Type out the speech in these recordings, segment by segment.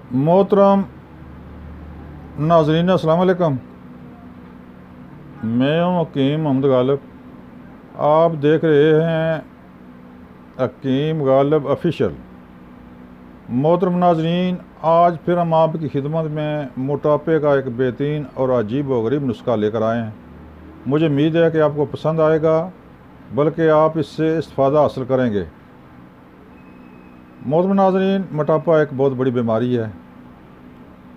मोहतरम नाज़रीन, अस्सलाम वालेकुम। मैं हूँ हकीम मोहम्मद गालिब। आप देख रहे हैं हकीम गालिब ऑफिशियल। मोहतरम नाज़रीन, आज फिर हम आपकी खिदमत में मोटापे का एक बेहतरीन और अजीब व गरीब नुस्खा लेकर आए हैं। मुझे उम्मीद है कि आपको पसंद आएगा, बल्कि आप इससे इस्तिफ़ादा हासिल करेंगे। मोहतरम नाज़रीन, मोटापा एक बहुत बड़ी बीमारी है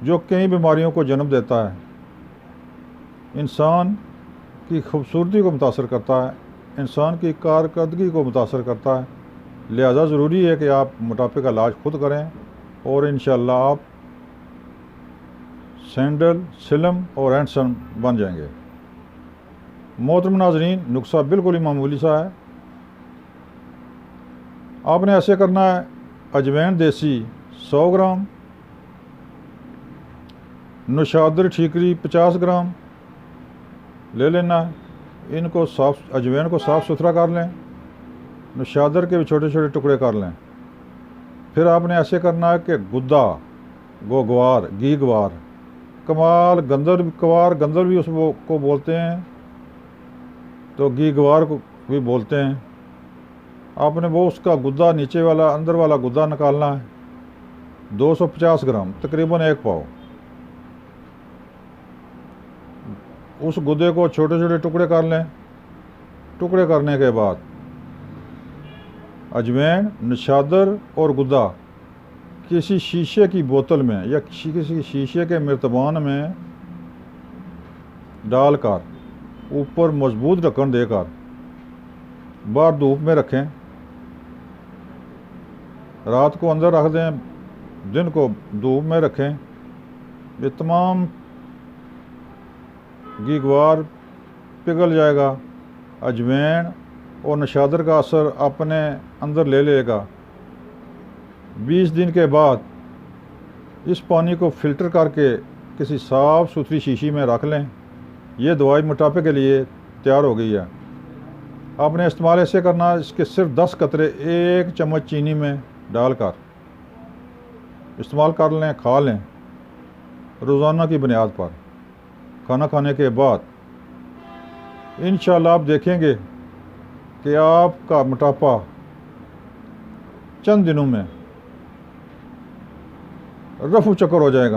जो कई बीमारियों को जन्म देता है। इंसान की खूबसूरती को मुतासर करता है, इंसान की कारकर्दगी को मुतासर करता है। लिहाजा ज़रूरी है कि आप मोटापे का इलाज खुद करें और इंशाअल्लाह आप सैंडल, स्लिम और हैंडसम बन जाएंगे। मोहतरम नाज़रीन, नुस्खा बिल्कुल ही मामूली सा है। आपने ऐसे करना है, अजवैन देसी 100 ग्राम, नौशादर ठीकरी 50 ग्राम ले लेना है। इनको अजवैन को साफ़ सुथरा कर लें, नौशादर के भी छोटे छोटे टुकड़े कर लें। फिर आपने ऐसे करना है कि गुद्दा, गोगवार, घी गवार, कमाल गंदर भी उसको बोलते हैं, तो घी गवार को भी बोलते हैं। आपने वो उसका गुद्दा, नीचे वाला अंदर वाला गुद्दा निकालना है। 250 ग्राम, तकरीबन 1 पाव। उस गुद्दे को छोटे छोटे टुकड़े कर लें। टुकड़े करने के बाद अजवैन, नौशादर और गुद्दा किसी शीशे की बोतल में या किसी शीशे के मर्तबान में डालकर ऊपर मजबूत ढक्कन देकर बाहर धूप में रखें। रात को अंदर रख दें, दिन को धूप में रखें। ये तमाम घी ग्वार पिघल जाएगा, अजवैन और नौशादर का असर अपने अंदर ले लेगा। 20 दिन के बाद इस पानी को फ़िल्टर करके किसी साफ़ सुथरी शीशी में रख लें। ये दवाई मोटापे के लिए तैयार हो गई है। आपने इस्तेमाल ऐसे करना, इसके सिर्फ 10 कतरे 1 चम्मच चीनी में डालकर इस्तेमाल कर लें, खा लें रोज़ाना की बुनियाद पर। खाना खाने के बाद इंशाअल्लाह आप देखेंगे कि आपका मोटापा चंद दिनों में रफू चक्कर हो जाएगा।